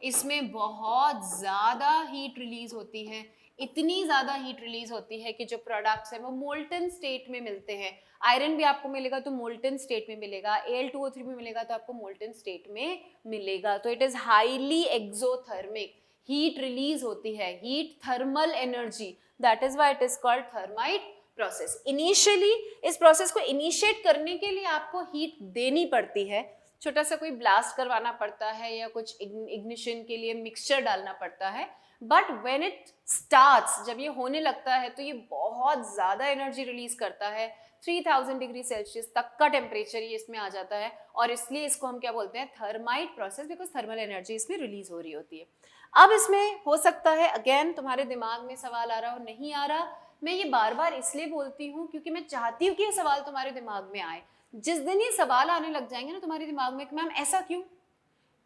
इसमें बहुत ज़्यादा हीट रिलीज होती है, इतनी ज़्यादा हीट रिलीज होती है कि जो प्रोडक्ट्स हैं वो मोल्टन स्टेट में मिलते हैं। आयरन भी आपको मिलेगा तो मोल्टन स्टेट में मिलेगा, Al2O3 भी मिलेगा तो आपको मोल्टन स्टेट में मिलेगा। तो it is highly exothermic, heat release होती है, heat thermal energy, that is why it is called thermite process. Initially इस प्रोसेस को इनिशिएट करने के लिए आपको हीट देनी पड़ती है, छोटा सा कोई ब्लास्ट करवाना पड़ता है या कुछ इग्निशन के लिए मिक्सचर डालना पड़ता है, बट व्हेन इट स्टार्ट्स, जब ये होने लगता है तो ये बहुत ज़्यादा एनर्जी रिलीज करता है, 3000 डिग्री सेल्सियस तक का टेम्परेचर ये इसमें आ जाता है, और इसलिए इसको हम क्या बोलते हैं, thermite process, because thermal energy इसमें रिलीज हो रही होती है। अब इसमें हो सकता है अगेन तुम्हारे दिमाग में सवाल आ रहा हो, नहीं आ रहा, मैं ये बार बार इसलिए बोलती हूँ क्योंकि मैं चाहती हूँ कि ये सवाल तुम्हारे दिमाग में आए। जिस दिन ये सवाल आने लग जाएंगे ना तुम्हारे दिमाग में कि मैम ऐसा क्यों,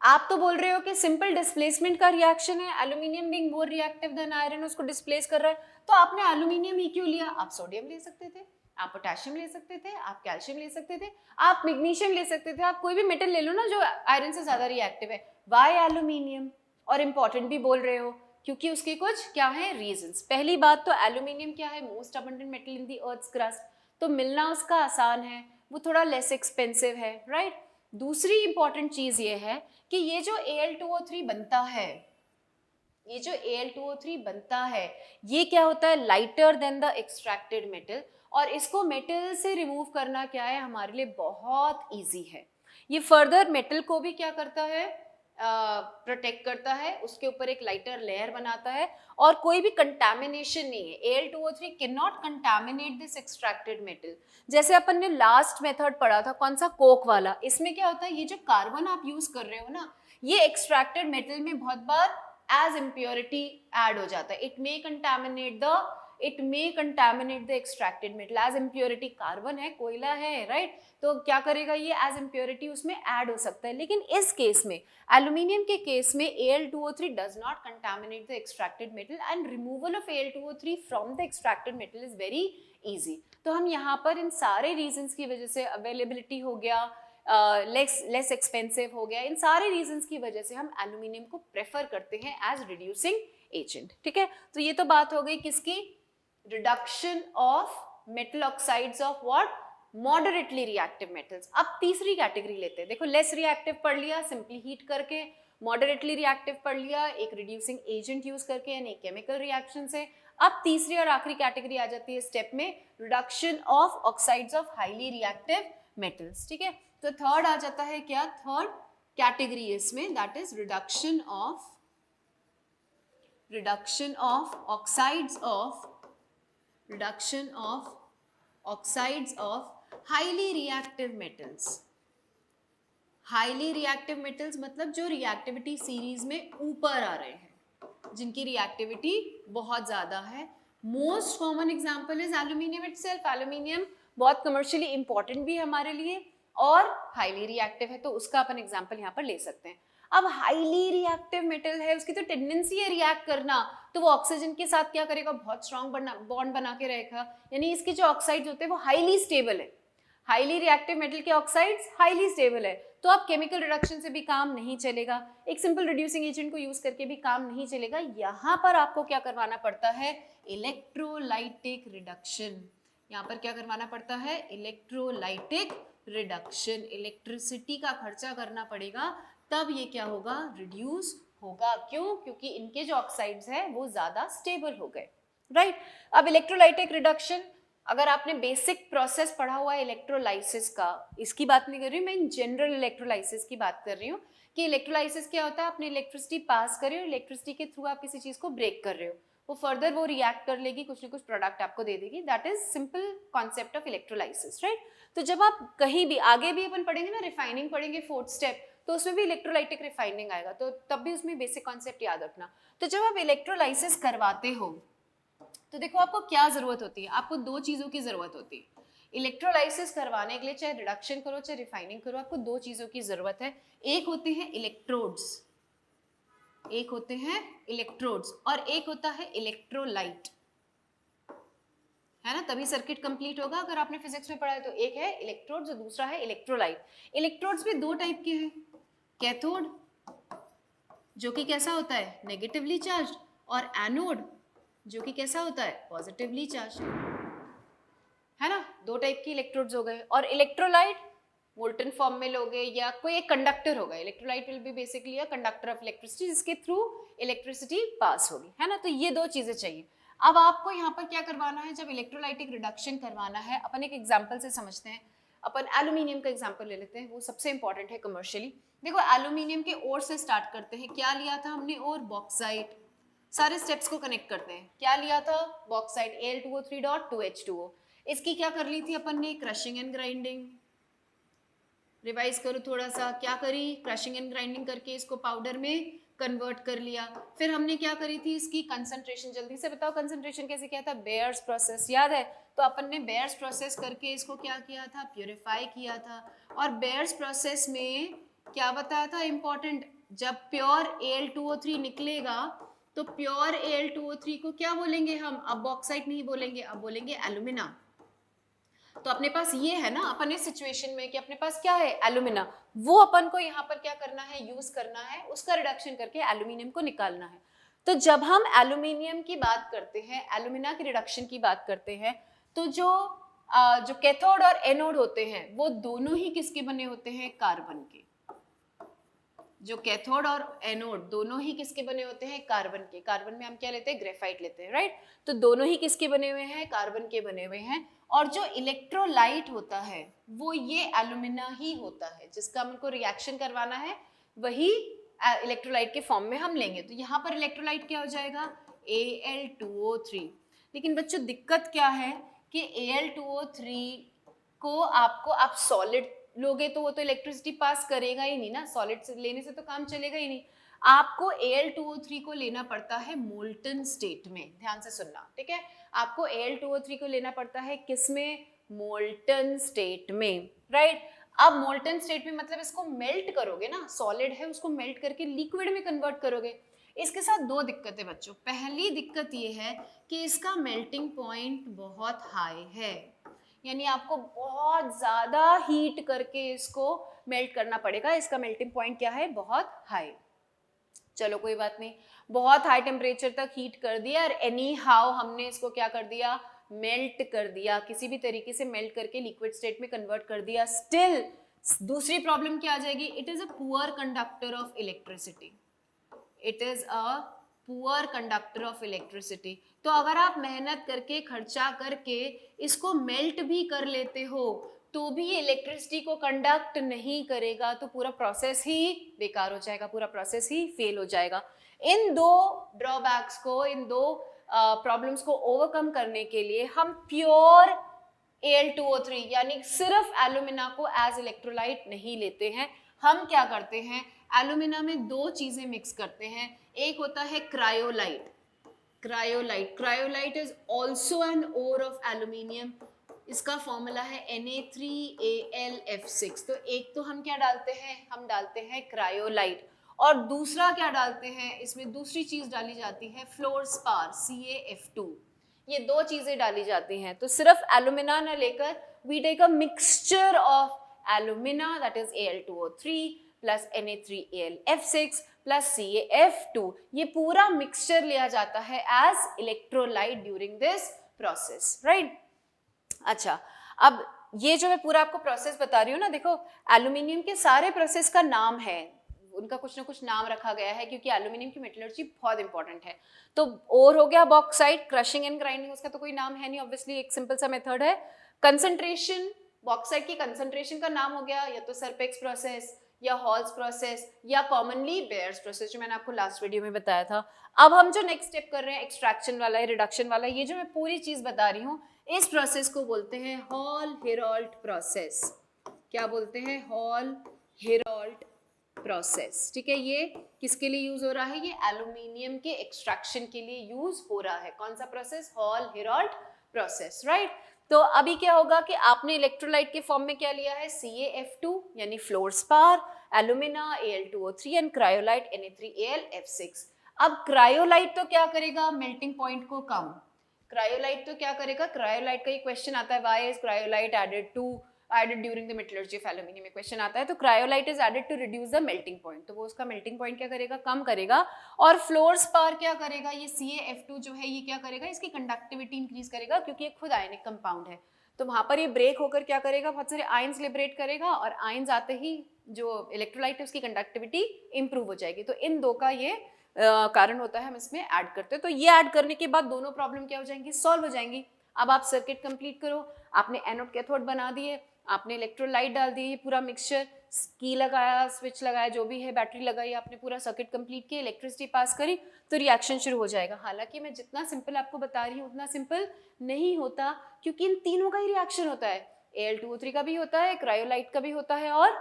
आप तो बोल रहे हो कि सिंपल डिस्प्लेसमेंट का रिएक्शन है, aluminium being more reactive than iron उसको डिस्प्लेस कर रहा है, तो आपने एल्यूमिनियम ही क्यों लिया, आप सोडियम ले सकते थे, आप पोटेशियम ले सकते थे, आप कैल्शियम ले सकते थे, आप मैग्नीशियम ले सकते थे, आप कोई भी मेटल ले लो ना जो आयरन से ज्यादा रिएक्टिव है, वाई एल्यूमिनियम। और इंपॉर्टेंट भी बोल रहे हो क्योंकि उसके कुछ क्या है रीजंस। पहली बात तो एल्यूमिनियम क्या है, most abundant metal in the earth's crust, तो मिलना उसका आसान है, वो थोड़ा लेस एक्सपेंसिव है, राइट। दूसरी इंपॉर्टेंट चीज ये है कि ये जो Al2O3 बनता है, ये जो Al2O3 बनता है ये क्या होता है, lighter than the extracted metal, और इसको मेटल से रिमूव करना क्या है हमारे लिए बहुत इजी है। ये फर्दर मेटल को भी क्या करता है, प्रोटेक्ट करता है, उसके ऊपर एक लाइटर लेयर बनाता है, और कोई भी कंटामिनेशन नहीं है। Al2O3 can not contaminate this extracted metal. जैसे अपन ने लास्ट मेथड पढ़ा था, कौन सा, कोक वाला, इसमें क्या होता है, ये जो कार्बन आप यूज कर रहे हो ना, ये एक्सट्रैक्टेड मेटल में बहुत बार एज इम्प्योरिटी ऐड हो जाता है, it may contaminate the extracted metal as impurity, carbon है, कोयला है, राइट, तो क्या करेगा ये, एज इम्प्योरिटी उसमें ऐड हो सकता है। लेकिन इस केस में, एल्यूमिनियम के केस में, Al2O3 does not contaminate the extracted metal and removal of Al2O3 from the extracted metal is very easy. तो हम यहाँ पर इन सारे रीजंस की वजह से, अवेलेबिलिटी हो गया, लेस एक्सपेंसिव हो गया, इन सारे रीजंस की वजह से हम एल्यूमिनियम को प्रेफर करते हैं एज रिड्यूसिंग एजेंट, ठीक है। तो ये तो बात हो गई किसकी, reduction of metal oxides of what, moderately reactive metals. अब तीसरी कैटेगरी लेते हैं, देखो लेस रिएक्टिव पढ़ लिया सिंपली हीट करके, मॉडरेटली रिएक्टिव पढ़ लिया एक रिड्यूसिंग एजेंट यूज करके यानी केमिकल रिएक्शन से। अब तीसरी और आखिरी कैटेगरी आ जाती है स्टेप में, reduction of oxides of highly reactive metals, ठीक है। तो थर्ड आ जाता है क्या, थर्ड कैटेगरी इसमें, that is reduction oxides of highly reactive metals. Highly reactive metals मतलब जो रिएक्टिविटी सीरीज में ऊपर आ रहे हैं, जिनकी रिएक्टिविटी बहुत ज्यादा है। Most common example is aluminium itself. Aluminium बहुत कमर्शियली इंपॉर्टेंट भी है हमारे लिए और हाईली रिएक्टिव है, तो उसका अपन एग्जांपल यहाँ पर ले सकते हैं। अब हाईली रिएक्टिव मेटल है, उसकी तो टेंडेंसी है रिएक्ट करना, तो वो ऑक्सीजन के साथ क्या करेगा, बहुत स्ट्रॉन्ग बॉन्ड बना के रहेगा, यानी इसके जो ऑक्साइड्स होते हैं वो हाईली स्टेबल है। हाईली रिएक्टिव मेटल के ऑक्साइड्स हाईली स्टेबल है, तो अब केमिकल रिडक्शन से भी काम नहीं चलेगा, एक सिंपल रिड्यूसिंग एजेंट को यूज करके भी काम नहीं चलेगा। यहाँ पर आपको क्या करवाना पड़ता है, इलेक्ट्रोलाइटिक रिडक्शन। यहाँ पर क्या करवाना पड़ता है, इलेक्ट्रोलाइटिक रिडक्शन। इलेक्ट्रिसिटी का खर्चा करना पड़ेगा तब ये क्या होगा, रिड्यूस होगा। क्यों? क्योंकि इनके जो ऑक्साइड्स हैं वो ज्यादा स्टेबल हो गए, राइट। अब इलेक्ट्रोलाइटिक रिडक्शन, अगर आपने बेसिक प्रोसेस पढ़ा हुआ है इलेक्ट्रोलाइसिस का, इसकी बात नहीं कर रही हूँ मैं, इन जनरल इलेक्ट्रोलाइसिस की बात कर रही हूँ कि इलेक्ट्रोलाइसिस क्या होता है, आपने इलेक्ट्रिसिटी पास कर रहे हो, इलेक्ट्रिसिटी के थ्रू आप किसी चीज को ब्रेक कर रहे हो, वो फर्दर वो रिएक्ट कर लेगी, कुछ ना कुछ प्रोडक्ट आपको दे देगी। That is simple concept of electrolysis, right. तो जब आप कहीं भी आगे भी अपन पढ़ेंगे ना, रिफाइनिंग पढ़ेंगे 4th स्टेप, तो उसमें भी इलेक्ट्रोलाइटिक रिफाइनिंग आएगा, तो तब भी उसमें बेसिक कॉन्सेप्ट याद रखना। तो जब आप इलेक्ट्रोलाइसिस करवाते हो तो देखो आपको क्या जरूरत होती है, आपको 2 चीजों की जरूरत होती है इलेक्ट्रोलाइसिस करवाने के लिए, चाहे रिडक्शन करो चाहे रिफाइनिंग करो, आपको 2 चीजों की जरूरत है। एक होते हैं इलेक्ट्रोड्स, एक होते हैं इलेक्ट्रोड्स और एक होता है इलेक्ट्रोलाइट, है ना, तभी सर्किट कंप्लीट होगा। अगर आपने फिजिक्स में पढ़ा है तो एक है इलेक्ट्रोड्स और दूसरा है इलेक्ट्रोलाइट। इलेक्ट्रोड्स भी 2 टाइप के हैं, कैथोड जो कि कैसा होता है, नेगेटिवली चार्ज, और एनोड जो कि कैसा होता है, पॉजिटिवली चार्ज, है ना। 2 टाइप की इलेक्ट्रोड्स हो गए। और इलेक्ट्रोलाइट मोल्टन फॉर्म में लोगे या कोई एक कंडक्टर होगा, electrolyte will be basically a conductor of electricity जिसके थ्रू इलेक्ट्रिसिटी पास होगी, है ना। तो ये 2 चीजें चाहिए। अब आपको यहाँ पर क्या करवाना है, जब इलेक्ट्रोलाइटिक रिडक्शन करवाना है, अपन एक एग्जाम्पल से समझते हैं। अपन एल्यूमिनियम का एग्जाम्पल ले लेते हैं, वो सबसे इंपॉर्टेंट है कमर्शियली। देखो एल्यूमिनियम के ओर से स्टार्ट करते हैं, क्या लिया था हमने, और बॉक्साइट। सारे स्टेप्स को कनेक्ट करते हैं, क्या लिया था, बॉक्साइट Al2O3.2H2O। इसकी क्या कर ली थी अपन ने, क्रशिंग एंड ग्राइंडिंग। रिवाइज करो थोड़ा सा, क्या करी, क्रशिंग एंड ग्राइंडिंग करके इसको पाउडर में कन्वर्ट कर लिया। फिर हमने क्या करी थी, इसकी कंसंट्रेशन, जल्दी से बताओ कंसंट्रेशन कैसे किया था, बेयर्स प्रोसेस, याद है। तो अपन ने बेयर्स प्रोसेस करके इसको क्या किया था, प्योरीफाई किया था। और बेयर्स प्रोसेस में क्या बताया था इंपॉर्टेंट, जब प्योर Al2O3 निकलेगा तो प्योर Al2O3 को क्या बोलेंगे हम, अब बॉक्साइट नहीं बोलेंगे, अब बोलेंगे एल्यूमिना। तो अपने पास ये है ना, अपन इस सिचुएशन में कि अपने पास क्या है, एल्यूमिना, वो अपन को यहाँ पर क्या करना है, यूज करना है, उसका रिडक्शन करके एल्यूमिनियम को निकालना है। तो जब हम एल्यूमिनियम की बात करते हैं, एल्यूमिना की रिडक्शन की बात करते हैं, तो जो कैथोड और एनोड होते हैं वो दोनों ही किसके बने होते हैं, कार्बन के। जो कैथोड और एनोड दोनों ही किसके बने होते हैं, कार्बन के। कार्बन में हम क्या लेते हैं, ग्रेफाइट लेते हैं, राइट। तो दोनों ही किसके बने हुए हैं, कार्बन के बने हुए हैं। और जो इलेक्ट्रोलाइट होता है वो ये एल्यूमिना ही होता है, जिसका हमको रिएक्शन करवाना है वही इलेक्ट्रोलाइट के फॉर्म में हम लेंगे। तो यहाँ पर इलेक्ट्रोलाइट क्या हो जाएगा, Al2O3। लेकिन बच्चों दिक्कत क्या है कि Al2O3 को आपको आप सॉलिड लोगे तो वो तो इलेक्ट्रिसिटी पास करेगा ही नहीं ना, सॉलिड से लेने से तो काम चलेगा ही नहीं। आपको Al2O3 को लेना पड़ता है मोल्टन स्टेट में, ध्यान से सुनना, ठीक है। आपको Al2O3 को लेना पड़ता है किसमें, मोल्टन स्टेट में, राइट। अब मोल्टन स्टेट में मतलब इसको मेल्ट करोगे ना, सॉलिड है उसको मेल्ट करके लिक्विड में कन्वर्ट करोगे। इसके साथ 2 दिक्कतें बच्चों। पहली दिक्कत ये है कि इसका मेल्टिंग पॉइंट बहुत हाई है, यानी आपको बहुत ज्यादा हीट करके इसको मेल्ट करना पड़ेगा। इसका मेल्टिंग पॉइंट क्या है, बहुत हाई। चलो कोई बात नहीं, बहुत हाई टेम्परेचर तक हीट कर दिया और एनी हाउ हमने इसको क्या कर दिया, मेल्ट कर दिया, किसी भी तरीके से मेल्ट करके लिक्विड स्टेट में कन्वर्ट कर दिया। स्टिल दूसरी प्रॉब्लम क्या आ जाएगी, it is a poor conductor of electricity, it is a poor conductor of electricity. तो अगर आप मेहनत करके खर्चा करके इसको मेल्ट भी कर लेते हो तो भी इलेक्ट्रिसिटी को कंडक्ट नहीं करेगा, तो पूरा प्रोसेस ही बेकार हो जाएगा, पूरा प्रोसेस ही फेल हो जाएगा। इन 2 ड्रॉबैक्स को, इन 2 प्रॉब्लम्स को ओवरकम करने के लिए हम प्योर Al2O3 यानी सिर्फ एल्यूमिना को एज इलेक्ट्रोलाइट नहीं लेते हैं। हम क्या करते हैं, एल्यूमिना में 2 चीजें मिक्स करते हैं। एक होता है cryolite, cryolite is also an ore of aluminium. इसका फॉर्मूला है Na3Al(F6)। तो एक तो हम क्या डालते हैं, हम डालते हैं क्रायोलाइट, और दूसरा क्या डालते हैं, इसमें दूसरी चीज डाली जाती है फ्लोरस्पार CaF2। ये 2 चीजें डाली जाती हैं। तो सिर्फ एल्यूमिना ना लेकर we take a mixture of alumina that is Al2O3 plus Na3Al(F6) plus CaF2। ये पूरा मिक्सचर लिया जाता है as electrolyte during this process, right. अच्छा, अब ये जो मैं पूरा आपको प्रोसेस बता रही हूँ ना, देखो एल्यूमिनियम के सारे प्रोसेस का नाम है, उनका कुछ ना कुछ नाम रखा गया है क्योंकि एल्यूमिनियम की मेटलर्जी बहुत इंपॉर्टेंट है। तो ओर हो गया बॉक्साइट, क्रशिंग एंड ग्राइंडिंग उसका तो कोई नाम है नहीं, ऑब्वियसली एक सिंपल सा मेथड है। कंसंट्रेशन, बॉक्साइट की कंसंट्रेशन का नाम हो गया या तो सरपेक्स प्रोसेस या हॉल्स प्रोसेस या कॉमनली बेयर्स प्रोसेस, जो मैंने आपको लास्ट वीडियो में बताया था। अब हम जो नेक्स्ट स्टेप कर रहे हैं एक्सट्रैक्शन वाला है, रिडक्शन वाला, ये जो मैं पूरी चीज बता रही हूँ इस प्रोसेस को बोलते हैं हॉल हेराल्ड प्रोसेस। क्या बोलते हैं? Hall Herald process. ठीक है, ये किसके लिए यूज हो रहा है? ये एल्यूमिनियम के एक्सट्रैक्शन के लिए यूज हो रहा है। कौन सा process? Hall Herald process, right. तो अभी क्या होगा कि आपने इलेक्ट्रोलाइट के फॉर्म में क्या लिया है? CaF2 यानी fluorspar, alumina Al2O3 and cryolite Na3Al(F6). अब क्रायोलाइट तो क्या करेगा? मेल्टिंग पॉइंट को कम। क्रायोलाइट तो क्या करेगा? क्रायोलाइट का ये क्वेश्चन आता है, why is cryolite added during the metallurgy of aluminium में क्वेश्चन आता है। तो cryolite is added to reduce the melting point, तो वो उसका मेल्टिंग पॉइंट क्या करेगा? कम करेगा। और फ्लोरस्पार क्या करेगा? ये CaF2 जो है ये क्या करेगा? इसकी कंडक्टिविटी इंक्रीज करेगा क्योंकि ये खुद आयनिक कंपाउंड है। तो वहां पर ये ब्रेक होकर क्या करेगा? बहुत सारे आयंस लिबरेट करेगा और आयंस आते ही जो इलेक्ट्रोलाइट है उसकी कंडक्टिविटी इंप्रूव हो जाएगी। तो इन दो का ये कारण होता है, हम इसमें ऐड करते हैं। तो ये ऐड करने के बाद दोनों प्रॉब्लम क्या हो जाएंगी? सॉल्व हो जाएंगी। अब आप सर्किट कंप्लीट करो, आपने एनोड कैथोड बना दिए, आपने इलेक्ट्रोलाइट डाल दी, ये पूरा मिक्सचर, की लगाया, स्विच लगाया, जो भी है, बैटरी लगाई, आपने पूरा सर्किट कंप्लीट किया, इलेक्ट्रिसिटी पास करी, तो रिएक्शन शुरू हो जाएगा। हालांकि मैं जितना सिंपल आपको बता रही हूँ उतना सिंपल नहीं होता क्योंकि इन तीनों का ही रिएक्शन होता है। Al2O3 का भी होता है, क्रायोलाइट का भी होता है और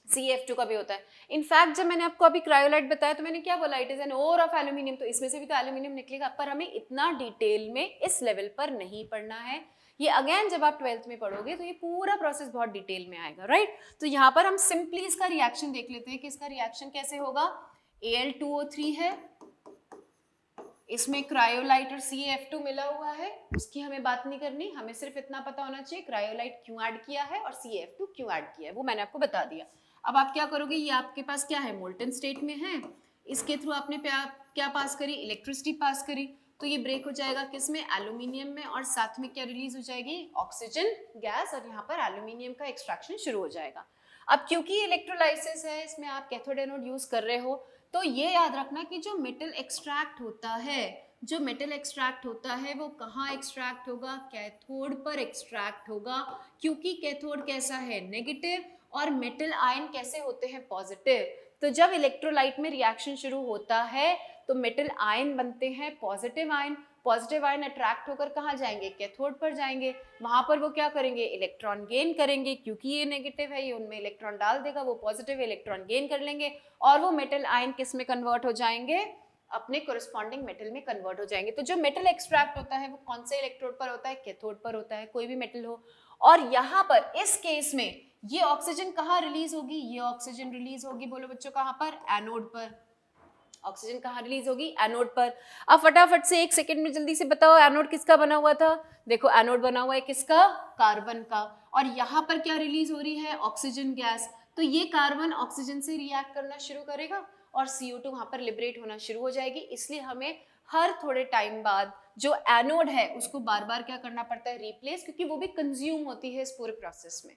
CaF2 का भी होता है। इनफैक्ट जब मैंने आपको अभी क्रायोलाइट बताया तो मैंने क्या बोला? It is an ore of aluminium, तो इसमें से भी तो एल्यूमिनियम निकलेगा, पर हमें इतना डिटेल में इस लेवल पर नहीं पढ़ना है। ये अगेन जब आप 12th में पढ़ोगे तो ये पूरा प्रोसेस बहुत डिटेल में आएगा, राइट। तो यहाँ पर हम सिंपली इसका रिएक्शन देख लेते हैं कि इसका रिएक्शन कैसे होगा। Al2O3 है, इसमें क्रायोलाइट और CaF2 मिला हुआ है, उसकी हमें बात नहीं करनी, हमें सिर्फ इतना पता होना चाहिए क्रायोलाइट क्यों ऐड किया है और CaF2 क्यों ऐड किया है, वो मैंने आपको बता दिया। अब आप क्या करोगे? ये आपके पास क्या है? मोल्टन स्टेट में है, इसके थ्रू आपने क्या पास करी? इलेक्ट्रिसिटी पास करी, तो ये ब्रेक हो जाएगा किसमें? एल्यूमिनियम में, और साथ में क्या रिलीज हो जाएगी? ऑक्सीजन गैस, और यहाँ पर एल्यूमिनियम का एक्सट्रैक्शन शुरू हो जाएगा। अब क्योंकि इलेक्ट्रोलाइसिस है, इसमें आप कैथोड एनोड यूज कर रहे हो, तो ये याद रखना कि जो मेटल एक्सट्रैक्ट होता है, जो मेटल एक्सट्रैक्ट होता है वो कहाँ एक्सट्रैक्ट होगा? कैथोड पर एक्सट्रैक्ट होगा, क्योंकि कैथोड कैसा है? नेगेटिव, और मेटल आयन कैसे होते हैं? पॉजिटिव। तो जब इलेक्ट्रोलाइट में रिएक्शन शुरू होता है तो मेटल आयन बनते हैं positive ion. Positive ion attract होकर कहाँ जाएंगे? कैथोड पर जाएंगे, वहां पर वो क्या करेंगे? इलेक्ट्रॉन गेन करेंगे, क्योंकि ये नेगेटिव है, ये उनमें इलेक्ट्रॉन डाल देगा, वो पॉजिटिव इलेक्ट्रॉन गेन कर लेंगे, और वो मेटल आयन किस में कन्वर्ट हो जाएंगे? अपने कोरिस्पॉन्डिंग मेटल में कन्वर्ट हो जाएंगे। तो जो मेटल एक्सट्रैक्ट होता है वो कौन से इलेक्ट्रोड पर होता है? कैथोड पर होता है, कोई भी मेटल हो। और यहाँ पर इस केस में ये ऑक्सीजन कहाँ रिलीज होगी? ये ऑक्सीजन रिलीज होगी, बोलो बच्चों, कहाँ पर? एनोड पर। ऑक्सीजन कहाँ रिलीज होगी? एनोड पर। अब फटाफट से 1 सेकंड में जल्दी से बताओ, एनोड किसका बना हुआ था? देखो एनोड बना हुआ है किसका? कार्बन का। और यहाँ पर क्या रिलीज हो रही है? Oxygen gas. तो ये कार्बन ऑक्सीजन से रिएक्ट करना शुरू करेगा और CO2 वहां पर लिबरेट होना शुरू हो जाएगी। इसलिए हमें हर थोड़े टाइम बाद जो एनोड है उसको बार बार क्या करना पड़ता है? रिप्लेस, क्योंकि वो भी कंज्यूम होती है इस पूरे प्रोसेस में,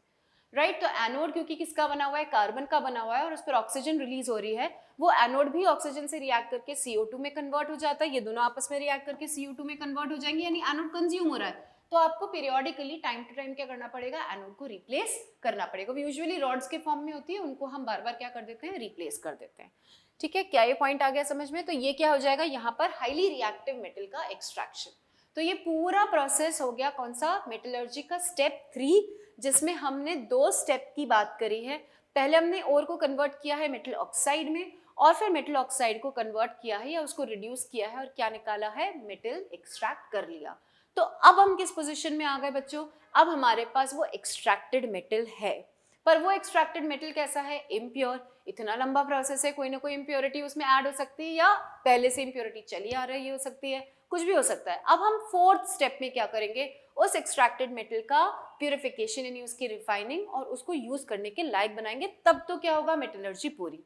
राइट। तो एनोड क्योंकि किसका बना हुआ है? कार्बन का बना हुआ है, और उस पर ऑक्सीजन रिलीज हो रही है, वो एनोड भी ऑक्सीजन से रिएक्ट करके CO2 में कन्वर्ट हो जाता है, ये दोनों आपस में रिएक्ट करके CO2 में कन्वर्ट हो जाएंगे, यानी एनोड कंज्यूम हो रहा है। तो आपको पीरियोडिकली टाइम टू टाइम क्या करना पड़ेगा? एनोड को रिप्लेस करना पड़ेगा। यूजुअली रॉड्स के फॉर्म में होती है, उनको हम बार बार क्या कर देते हैं? रिप्लेस कर देते हैं। ठीक है, क्या ये पॉइंट आ गया समझ में? तो ये क्या हो जाएगा? यहाँ पर हाईली रिएक्टिव मेटल का एक्सट्रैक्शन। तो ये पूरा प्रोसेस हो गया कौन सा? मेटलर्जी का स्टेप 3, जिसमें हमने 2 स्टेप की बात करी है। पहले हमने ओर को कन्वर्ट किया है मेटल ऑक्साइड में, और फिर मेटल ऑक्साइड को कन्वर्ट किया है या उसको रिड्यूस किया है, और क्या निकाला है? मेटल एक्सट्रैक्ट कर लिया। तो अब हम किस पोजीशन में आ गए बच्चों? अब हमारे पास वो एक्सट्रैक्टेड मेटल है, पर वो एक्सट्रैक्टेड मेटल कैसा है? इम्प्योर। इतना लंबा प्रोसेस है, कोई ना कोई इम्प्योरिटी उसमें ऐड हो सकती है, या पहले से इम्प्योरिटी चली आ रही हो सकती है, कुछ भी हो सकता है। अब हम 4th स्टेप में क्या करेंगे? उस एक्सट्रैक्टेड मेटल का प्यूरिफिकेशन यानी उसकी रिफाइनिंग, और उसको यूज करने के लायक बनाएंगे, तब तो क्या होगा? मेटलर्जी पूरी।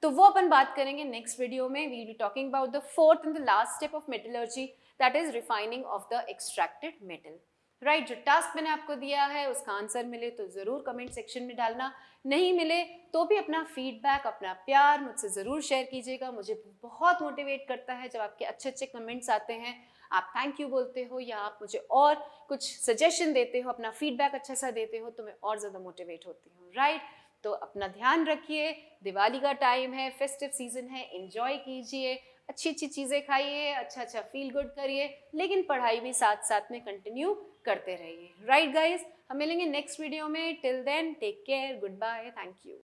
तो वो अपन बात करेंगे नेक्स्ट वीडियो में। We will be talking about the 4th and the last step of metallurgy, that is refining of the extracted metal. Right जो टास्क मैंने आपको दिया है उसका आंसर मिले तो ज़रूर कमेंट सेक्शन में डालना, नहीं मिले तो भी अपना फीडबैक, अपना प्यार मुझसे ज़रूर शेयर कीजिएगा। मुझे बहुत मोटिवेट करता है जब आपके अच्छे अच्छे कमेंट्स आते हैं, आप थैंक यू बोलते हो या आप मुझे और कुछ सजेशन देते हो, अपना फीडबैक अच्छा सा देते हो, तो मैं और ज़्यादा मोटिवेट होती हूँ। राइट, तो अपना ध्यान रखिए, दिवाली का टाइम है, फेस्टिव सीजन है, एंजॉय कीजिए, अच्छी अच्छी चीज़ें खाइए, अच्छा अच्छा फील गुड करिए, लेकिन पढ़ाई भी साथ साथ में कंटिन्यू करते रहिए। राइट गाइज, हम मिलेंगे नेक्स्ट वीडियो में। Till then take care, good bye, thank you.